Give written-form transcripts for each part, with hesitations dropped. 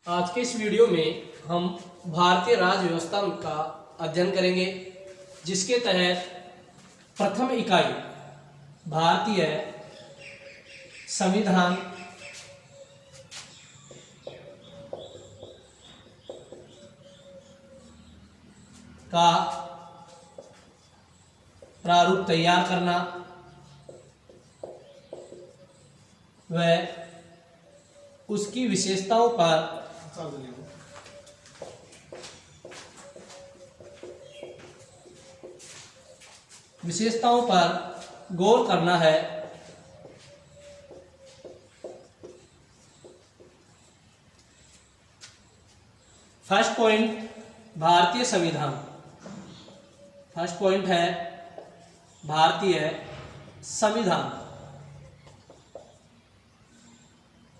आज के इस वीडियो में हम भारतीय राज्य व्यवस्था का अध्ययन करेंगे, जिसके तहत प्रथम इकाई भारतीय संविधान का प्रारूप तैयार करना व उसकी विशेषताओं पर गौर करना है। फर्स्ट पॉइंट भारतीय संविधान। फर्स्ट पॉइंट है भारतीय संविधान।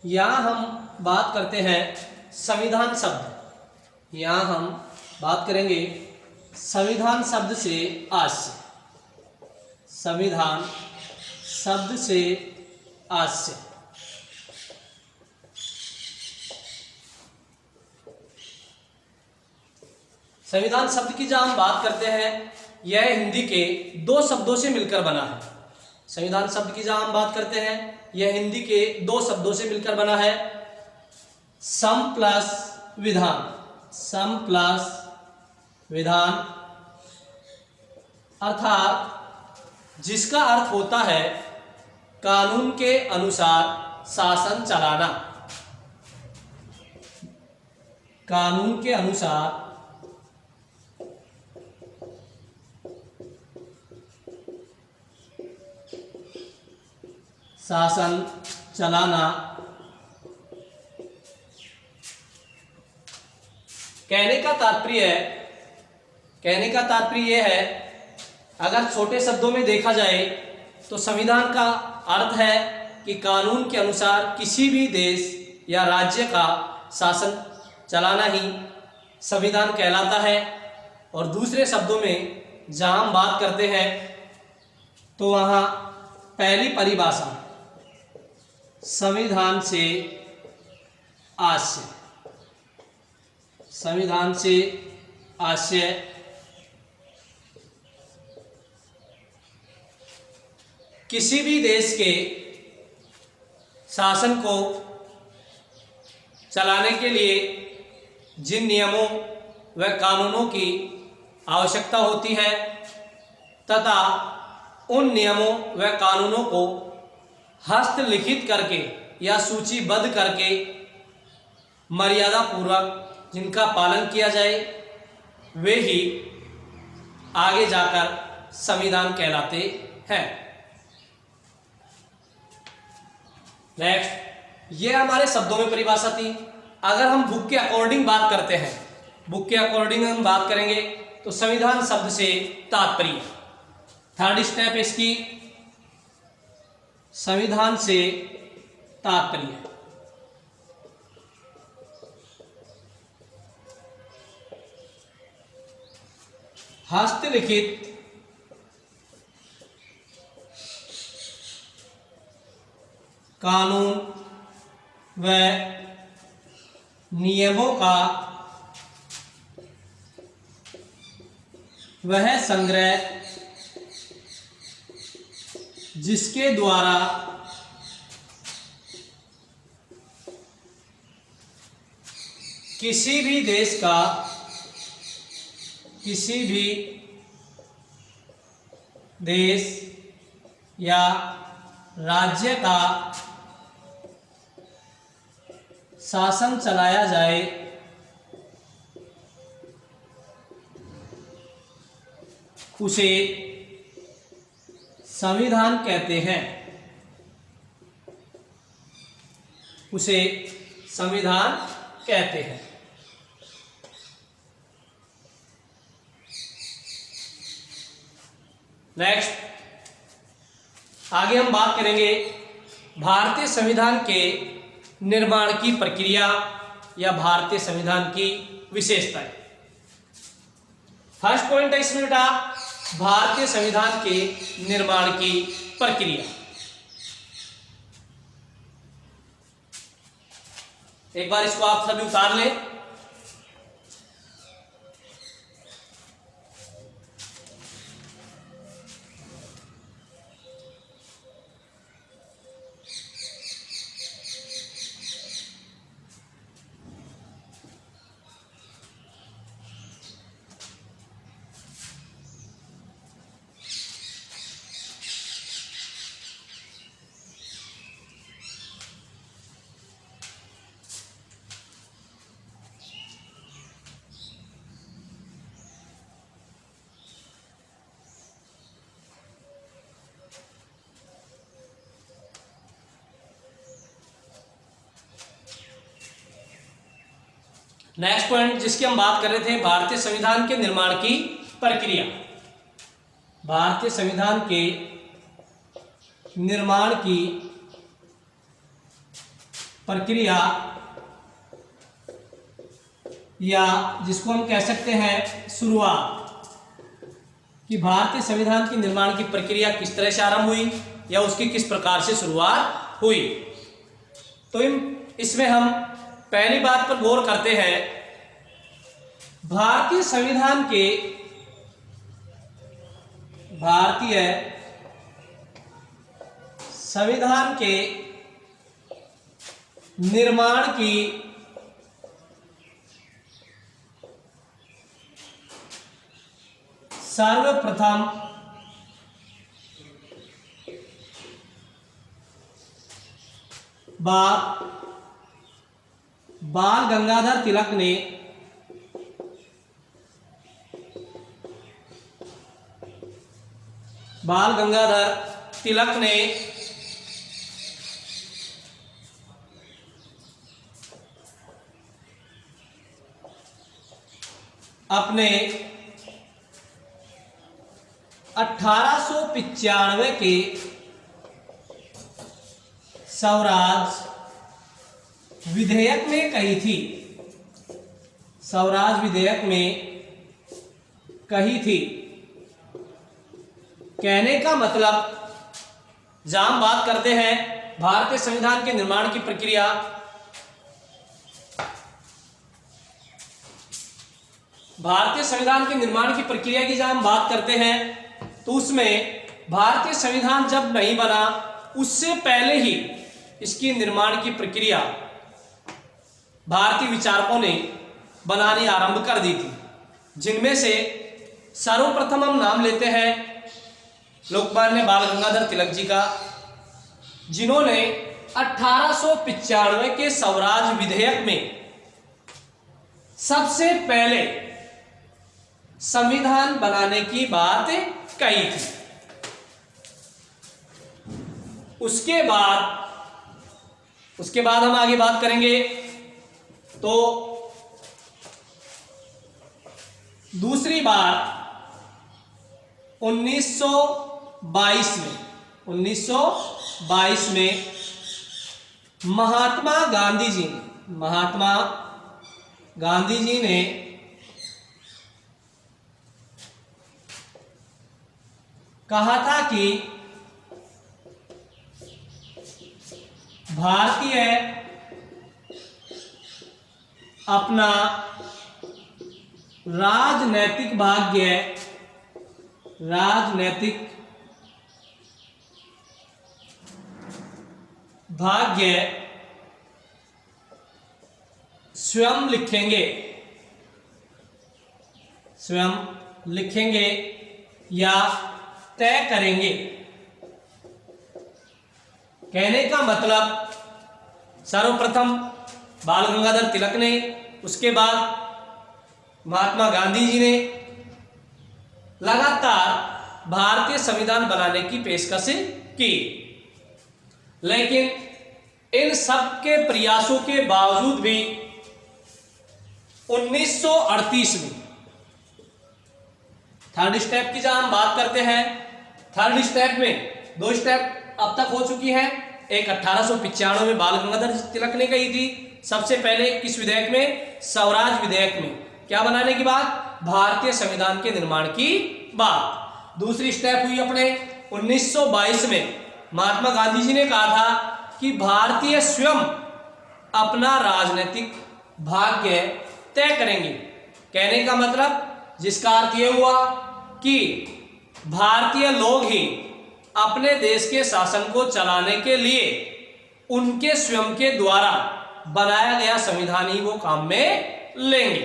यहाँ हम बात करते हैं संविधान शब्द। यहाँ हम बात करेंगे संविधान शब्द से आज से। संविधान शब्द से आज से। संविधान शब्द की जहां हम बात करते हैं, यह हिंदी के दो शब्दों से मिलकर बना है। संविधान शब्द की जहां हम बात करते हैं, यह हिंदी के दो शब्दों से मिलकर बना है। सम प्लस विधान। सम प्लस विधान अर्थात जिसका अर्थ होता है कानून के अनुसार शासन चलाना। कानून के अनुसार शासन चलाना। कहने का तात्पर्य यह है, अगर छोटे शब्दों में देखा जाए तो संविधान का अर्थ है कि कानून के अनुसार किसी भी देश या राज्य का शासन चलाना ही संविधान कहलाता है। और दूसरे शब्दों में जहां हम बात करते हैं तो वहां पहली परिभाषा संविधान से आशय। संविधान से आशय किसी भी देश के शासन को चलाने के लिए जिन नियमों व कानूनों की आवश्यकता होती है तथा उन नियमों व कानूनों को हस्तलिखित करके या सूचीबद्ध करके मर्यादा पूर्वक जिनका पालन किया जाए, वे ही आगे जाकर संविधान कहलाते हैं। नेक्स्ट, ये हमारे शब्दों में परिभाषा थी। अगर हम बुक के अकॉर्डिंग बात करते हैं, बुक के अकॉर्डिंग हम बात करेंगे तो संविधान शब्द से तात्पर्य, थर्ड स्टेप इसकी, संविधान से तात्पर्य हस्तलिखित कानून व नियमों का वह संग्रह जिसके द्वारा किसी भी देश या राज्य का शासन चलाया जाए, उसे संविधान कहते हैं। उसे संविधान कहते हैं। नेक्स्ट, आगे हम बात करेंगे भारतीय संविधान के निर्माण की प्रक्रिया या भारतीय संविधान की विशेषताएं। फर्स्ट पॉइंट है इसमें बेटा भारतीय संविधान के निर्माण की प्रक्रिया। एक बार इसको आप सभी उतार लें। नेक्स्ट पॉइंट जिसकी हम बात कर रहे थे, भारतीय संविधान के निर्माण की प्रक्रिया। भारतीय संविधान के निर्माण की प्रक्रिया, या जिसको हम कह सकते हैं शुरुआत, कि भारतीय संविधान के निर्माण की प्रक्रिया किस तरह से आरंभ हुई या उसकी किस प्रकार से शुरुआत हुई। तो इसमें हम पहली बात पर गौर करते हैं। भारतीय संविधान के निर्माण की सर्वप्रथम बात बाल गंगाधर तिलक ने अपने 1895 के स्वराज विधेयक में कही थी। स्वराज विधेयक में कही थी। कहने का मतलब, जहां हम बात करते हैं भारतीय संविधान के निर्माण की प्रक्रिया, भारतीय संविधान के निर्माण की प्रक्रिया की जहां हम बात करते हैं, तो उसमें भारतीय संविधान जब नहीं बना उससे पहले ही इसकी निर्माण की प्रक्रिया भारतीय विचारकों ने बनानी आरंभ कर दी थी, जिनमें से सर्वप्रथम हम नाम लेते हैं लोकमान्य बाल गंगाधर तिलक जी का, जिन्होंने 1895 के स्वराज विधेयक में सबसे पहले संविधान बनाने की बात कही थी। उसके बाद हम आगे बात करेंगे। तो दूसरी बार 1922 में महात्मा गांधी जी ने कहा था कि भारतीय अपना राजनैतिक भाग्य स्वयं लिखेंगे या तय करेंगे। कहने का मतलब, सर्वप्रथम बाल गंगाधर तिलक ने, उसके बाद महात्मा गांधी जी ने लगातार भारतीय संविधान बनाने की पेशकश की, लेकिन इन सब के प्रयासों के बावजूद भी 1938 में थर्ड स्टेप की जहां हम बात करते हैं, थर्ड स्टेप में 2 स्टेप अब तक हो चुकी है। एक 1895 में बाल गंगाधर तिलक ने कही थी, सबसे पहले किस विधेयक में, स्वराज विधेयक में, क्या बनाने की बात, भारतीय संविधान के निर्माण की बात। दूसरी स्टेप हुई अपने 1922 में महात्मा गांधी जी ने कहा था कि भारतीय स्वयं अपना राजनीतिक भाग्य तय करेंगे। कहने का मतलब जिसका अर्थ ये हुआ कि भारतीय लोग ही अपने देश के शासन को चलाने के लिए उनके स्वयं के द्वारा बनाया गया संविधान ही वो काम में लेंगे।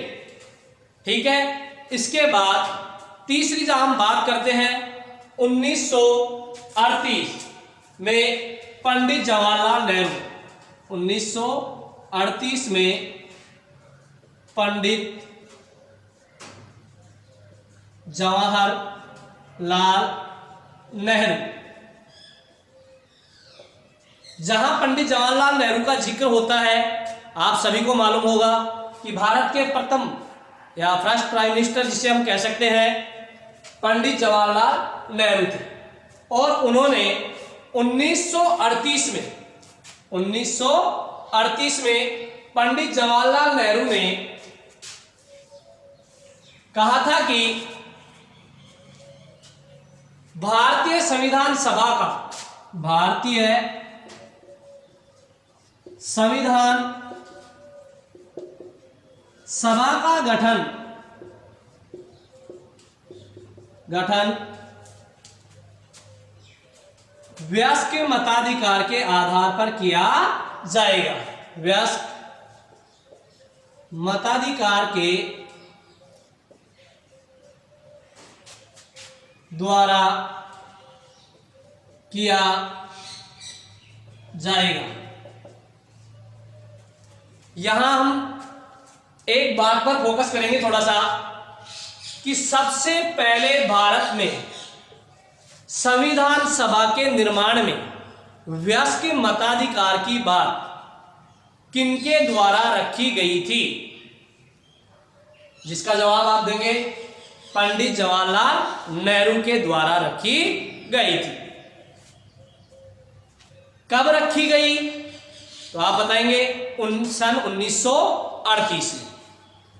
ठीक है। इसके बाद तीसरी जब हम बात करते हैं 1938 में पंडित जवाहरलाल नेहरू, 1938 में पंडित जवाहरलाल नेहरू, जहां पंडित जवाहरलाल नेहरू का जिक्र होता है, आप सभी को मालूम होगा कि भारत के प्रथम या फर्स्ट प्राइम मिनिस्टर जिसे हम कह सकते हैं पंडित जवाहरलाल नेहरू थे। और उन्होंने 1938 में पंडित जवाहरलाल नेहरू ने कहा था कि भारतीय संविधान सभा का गठन वयस्क मताधिकार के आधार पर किया जाएगा। वयस्क मताधिकार के द्वारा किया जाएगा। यहां हम एक बात पर फोकस करेंगे थोड़ा सा कि सबसे पहले भारत में संविधान सभा के निर्माण में वयस्क मताधिकार की बात किनके द्वारा रखी गई थी, जिसका जवाब आप देंगे पंडित जवाहरलाल नेहरू के द्वारा रखी गई थी। कब रखी गई तो आप बताएंगे सन 1938 में।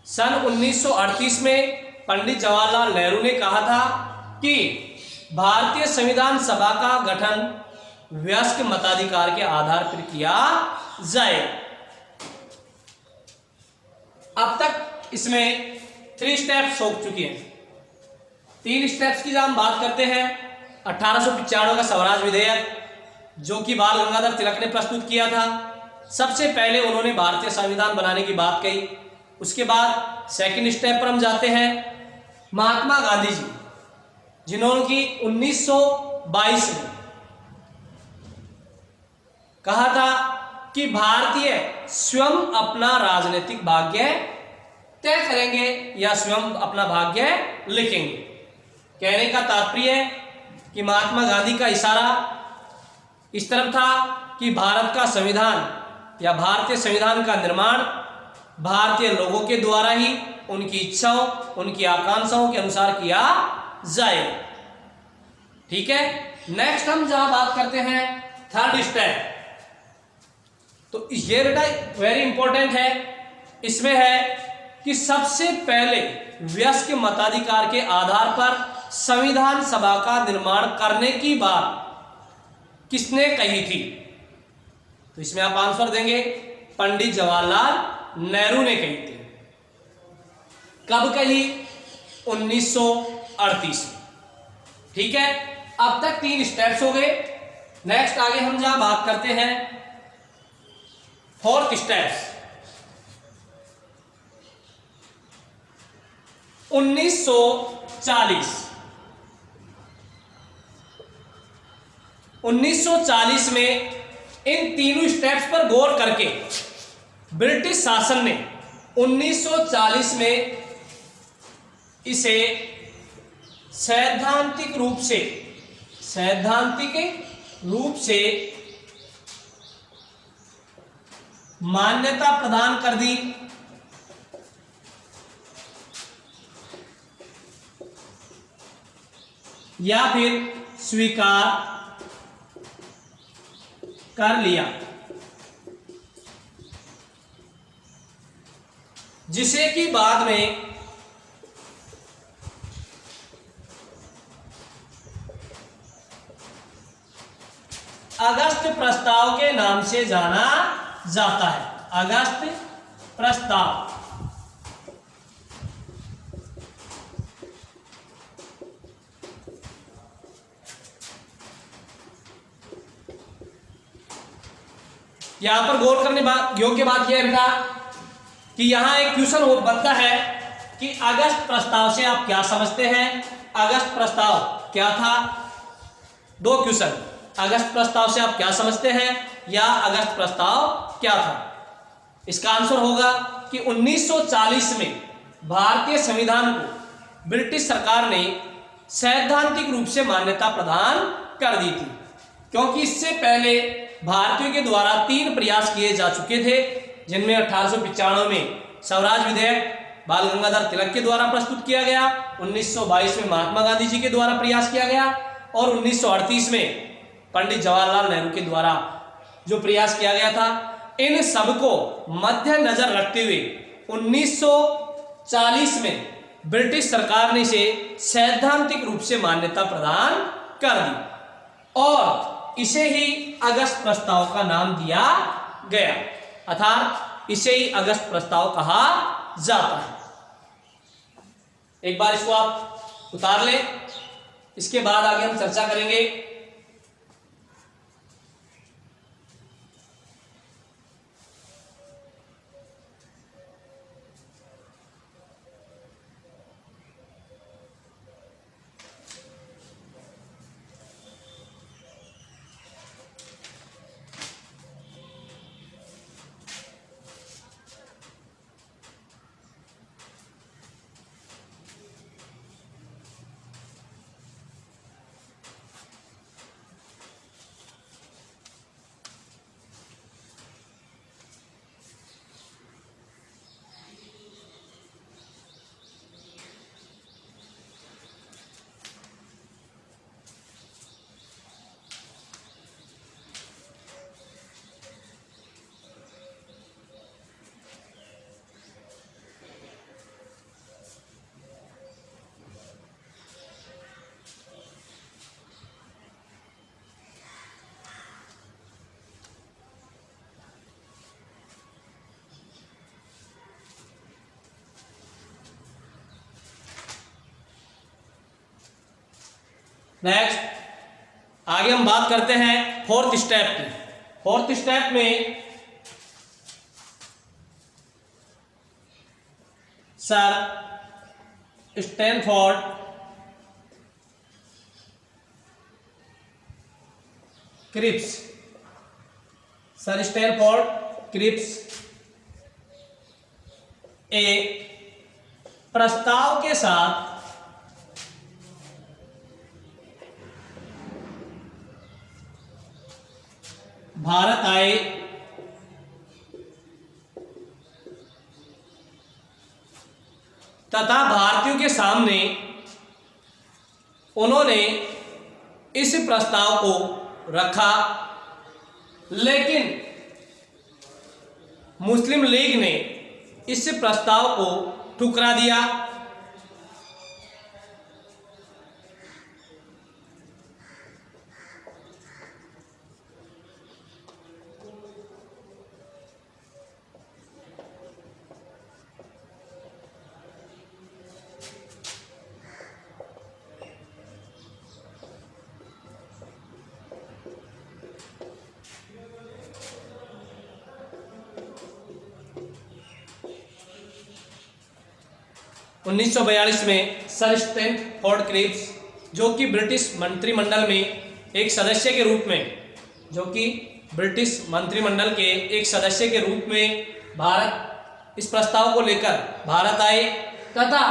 सन 1938 में पंडित जवाहरलाल नेहरू ने कहा था कि भारतीय संविधान सभा का गठन वयस्क मताधिकार के आधार पर किया जाए। अब तक इसमें 3 स्टेप्स हो चुकी हैं। 3 स्टेप्स की जब हम बात करते हैं, 1895 का स्वराज विधेयक जो कि बाल गंगाधर तिलक ने प्रस्तुत किया था, सबसे पहले उन्होंने भारतीय संविधान बनाने की बात कही। उसके बाद सेकंड स्टेप पर हम जाते हैं, महात्मा गांधी जी जिन्होंने कि 1922 में कहा था कि भारतीय स्वयं अपना राजनीतिक भाग्य तय करेंगे या स्वयं अपना भाग्य लिखेंगे। कहने का तात्पर्य है कि महात्मा गांधी का इशारा इस तरफ था कि भारत का संविधान या भारतीय संविधान का निर्माण भारतीय लोगों के द्वारा ही उनकी इच्छाओं, उनकी आकांक्षाओं के अनुसार किया जाए। ठीक है। नेक्स्ट हम जहां बात करते हैं थर्ड स्टेप, तो ये बेटा वेरी इंपॉर्टेंट है। इसमें है कि सबसे पहले वयस्क मताधिकार के आधार पर संविधान सभा का निर्माण करने की बात किसने कही थी, तो इसमें आप आंसर देंगे पंडित जवाहरलाल नेहरू ने कही थी। कब कही? 1938 में। ठीक है। अब तक 3 स्टेप्स हो गए। नेक्स्ट आगे हम जहां बात करते हैं फोर्थ स्टेप्स, 1940 में इन तीनों स्टेप्स पर गौर करके ब्रिटिश शासन ने 1940 में इसे सैद्धांतिक रूप से मान्यता प्रदान कर दी। या फिर स्वीकार कर लिया, जिसे कि बाद में अगस्त प्रस्ताव के नाम से जाना जाता है। अगस्त प्रस्ताव। यहां पर गौर करने योग्य बात यह है बेटा कि यहां एक क्वेश्चन बनता है कि अगस्त प्रस्ताव से आप क्या समझते हैं। अगस्त प्रस्ताव क्या था? दो क्वेश्चन, अगस्त प्रस्ताव से आप क्या समझते हैं या अगस्त प्रस्ताव क्या था। इसका आंसर होगा कि 1940 में भारतीय संविधान को ब्रिटिश सरकार ने सैद्धांतिक रूप से मान्यता प्रदान कर दी थी, क्योंकि इससे पहले भारतीयों के द्वारा 3 प्रयास किए जा चुके थे, जिनमें 1895 में स्वराज विधेयक बाल गंगाधर तिलक के द्वारा प्रस्तुत किया गया, 1922 में महात्मा गांधी जी के द्वारा प्रयास किया गया और 1938 में पंडित जवाहरलाल नेहरू के द्वारा जो प्रयास किया गया था। इन सबको मद्देनजर रखते हुए 1940 में ब्रिटिश सरकार ने इसे सैद्धांतिक रूप से मान्यता प्रदान कर दी और इसे ही अगस्त प्रस्ताव का नाम दिया गया, अर्थात इसे ही अगस्त प्रस्ताव कहा जाता है। एक बार इसको आप उतार लें, इसके बाद आगे हम चर्चा करेंगे। नेक्स्ट आगे हम बात करते हैं फोर्थ स्टेप की। फोर्थ स्टेप में sir Stanford Cripps, sir Stanford Cripps एक प्रस्ताव के साथ भारत आए तथा भारतीयों के सामने उन्होंने इस प्रस्ताव को रखा, लेकिन मुस्लिम लीग ने इस प्रस्ताव को ठुकरा दिया। उन्नीस 1942 में सर स्टैनफोर्ड क्रिप्स, जो कि ब्रिटिश मंत्रिमंडल में एक सदस्य के रूप में, जो कि ब्रिटिश मंत्रिमंडल के एक सदस्य के रूप में भारत इस प्रस्ताव को लेकर भारत आए तथा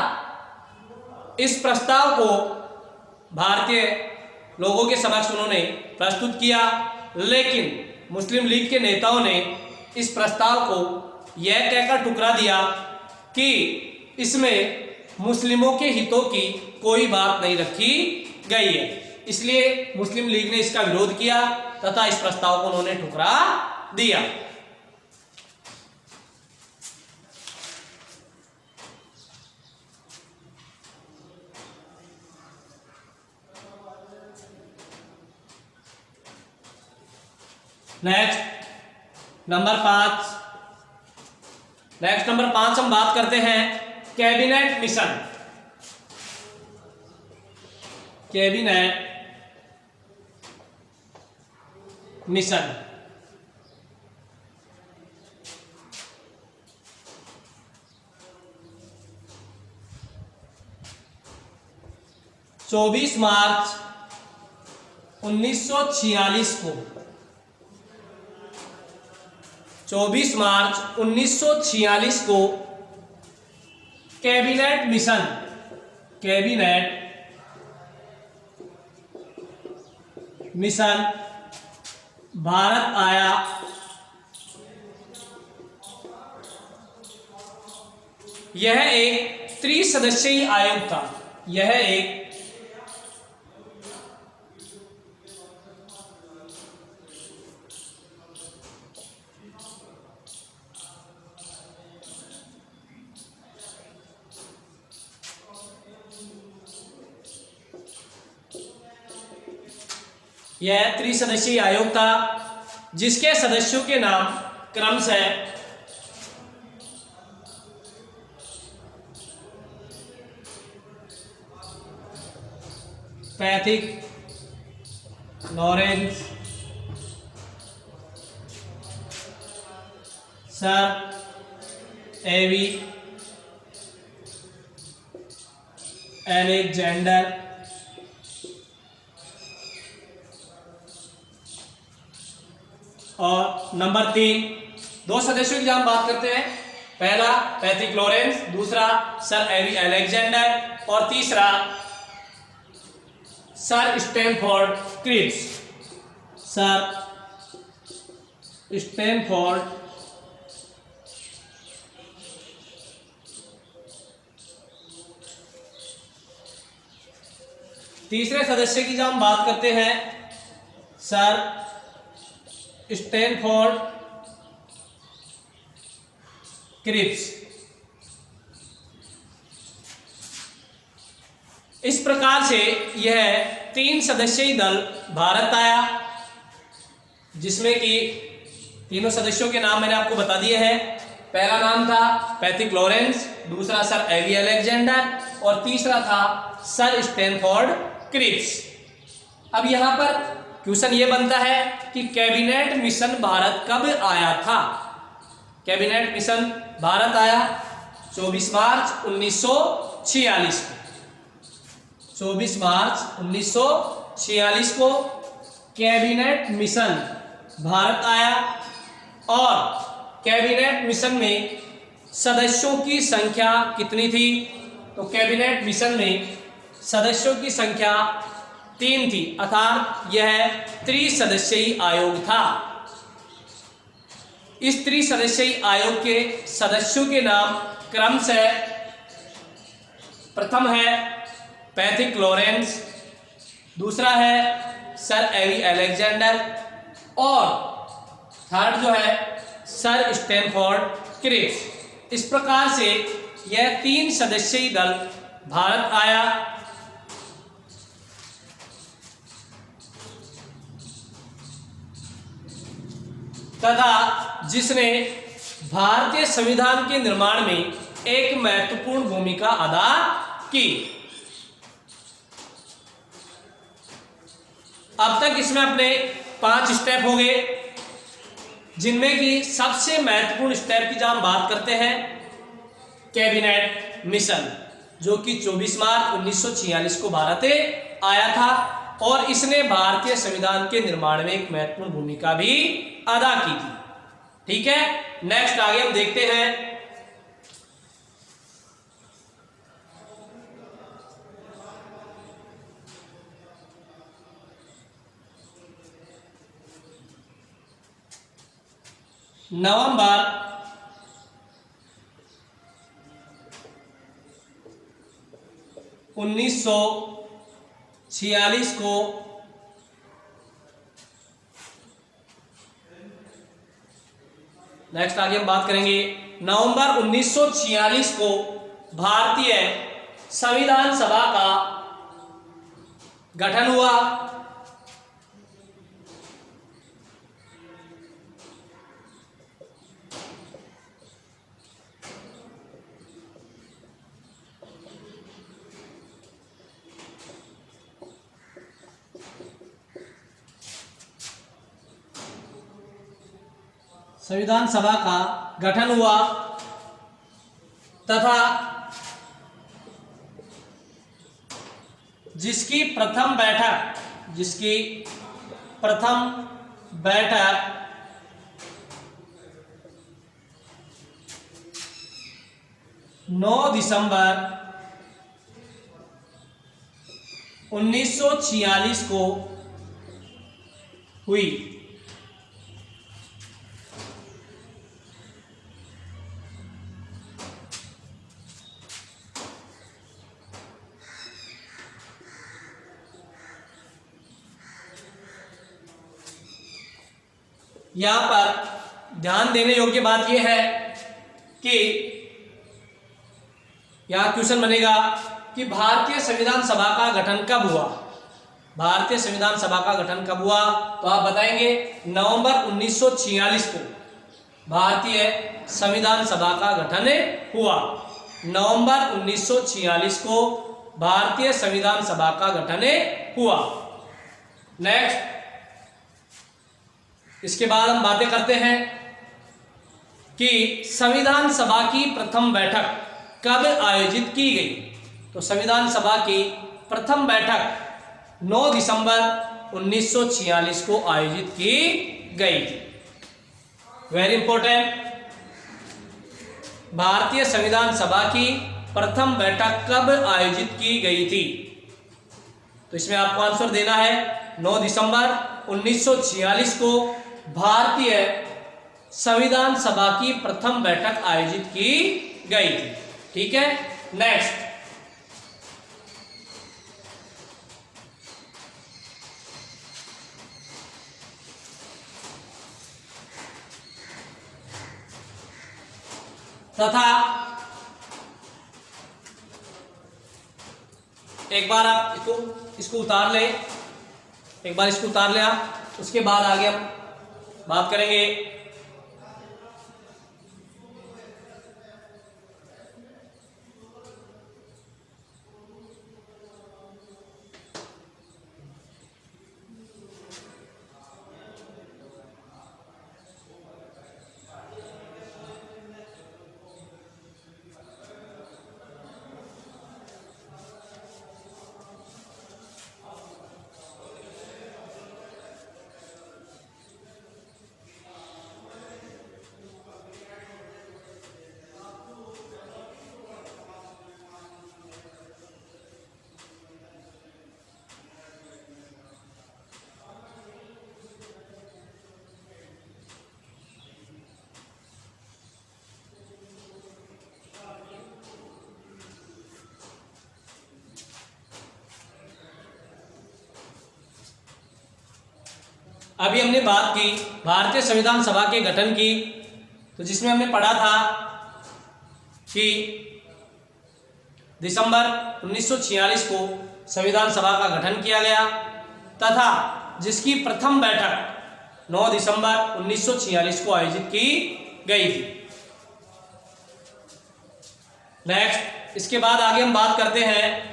इस प्रस्ताव को भारतीय लोगों के समक्ष उन्होंने प्रस्तुत किया, लेकिन मुस्लिम लीग के नेताओं ने इस प्रस्ताव को यह कहकर ठुकरा दिया कि इसमें मुस्लिमों के हितों की कोई बात नहीं रखी गई है। इसलिए मुस्लिम लीग ने इसका विरोध किया तथा इस प्रस्ताव को उन्होंने ठुकरा दिया। नेक्स्ट नंबर 5 नेक्स्ट नंबर 5 हम बात करते हैं कैबिनेट मिशन। कैबिनेट मिशन 24 मार्च 1946 को 24 मार्च 1946 को कैबिनेट मिशन भारत आया। यह एक त्रिसदस्यीय आयोग था। यह एक त्रिसदस्यीय आयोग था जिसके सदस्यों के नाम क्रमशः Pethick Lawrence, sir A V Alexander और नंबर 3 दो सदस्यों की हम बात करते हैं। पहला पैथिक लॉरेंस, दूसरा सर एवी एलेक्जेंडर और तीसरा sir Stanford Cripps. Sir Stanford तीसरे सदस्य की जब हम बात करते हैं सर स्टैनफोर्ड क्रिप्स। इस प्रकार से यह 3 सदस्यीय दल भारत आया जिसमें कि तीनों सदस्यों के नाम मैंने आपको बता दिए हैं। पहला नाम था पैथिक लॉरेंस, दूसरा सर एवी अलेक्जेंडर और तीसरा था सर स्टैनफोर्ड क्रिप्स। अब यहां पर क्वेश्चन ये बनता है कि कैबिनेट मिशन भारत कब आया था। कैबिनेट मिशन भारत आया 24 मार्च 1946 को। 24 मार्च 1946 को कैबिनेट मिशन भारत आया और कैबिनेट मिशन में सदस्यों की संख्या कितनी थी? तो कैबिनेट मिशन में सदस्यों की संख्या 3 थी, अर्थात यह त्रिसदस्यीय आयोग था। इस त्रिसदस्यीय आयोग के सदस्यों के नाम क्रमशः प्रथम है पैथिक लॉरेंस, दूसरा है सर एवी अलेक्जेंडर और थर्ड जो है सर स्टैनफोर्ड क्रिप्स। इस प्रकार से यह 3 सदस्यीय दल भारत आया। तथा जिसने भारतीय संविधान के निर्माण में एक महत्वपूर्ण भूमिका अदा की। अब तक इसमें अपने 5 स्टेप हो गए जिनमें कि सबसे महत्वपूर्ण स्टेप की जब हम बात करते हैं कैबिनेट मिशन, जो कि 24 मार्च 1946 को भारत आया था और इसने भारतीय संविधान के निर्माण में एक महत्वपूर्ण भूमिका भी अदा की थी। ठीक है, नेक्स्ट आगे हम देखते हैं नवंबर 1946 को नेक्स्ट आगे हम बात करेंगे नवंबर 1946 को भारतीय संविधान सभा का गठन हुआ। संविधान सभा का गठन हुआ तथा जिसकी प्रथम बैठक 9 दिसंबर 1946 को हुई। यहां पर ध्यान देने योग्य बात यह है कि यहां क्वेश्चन बनेगा कि भारतीय संविधान सभा का गठन कब हुआ। भारतीय संविधान सभा का गठन कब हुआ, तो आप बताएंगे नवंबर 1946 को भारतीय संविधान सभा का गठन हुआ। नवंबर 1946 को भारतीय संविधान सभा का गठन हुआ। नेक्स्ट, इसके बाद हम बातें करते हैं कि संविधान सभा की प्रथम बैठक कब आयोजित की गई। तो संविधान सभा की प्रथम बैठक 9 दिसंबर 1946 को आयोजित की गई थी। वेरी इंपॉर्टेंट, भारतीय संविधान सभा की प्रथम बैठक कब आयोजित की गई थी, तो इसमें आपको आंसर देना है 9 दिसंबर 1946 को भारतीय संविधान सभा की प्रथम बैठक आयोजित की गई थी। ठीक है। नेक्स्ट, तथा एक बार आप इसको उतार ले, एक बार इसको उतार ले आप, उसके बाद आगे हम बात करेंगे। अभी हमने बात की भारतीय संविधान सभा के गठन की, तो जिसमें हमने पढ़ा था कि दिसंबर 1946 को संविधान सभा का गठन किया गया तथा जिसकी प्रथम बैठक 9 दिसंबर 1946 को आयोजित की गई थी। नेक्स्ट, इसके बाद आगे हम बात करते हैं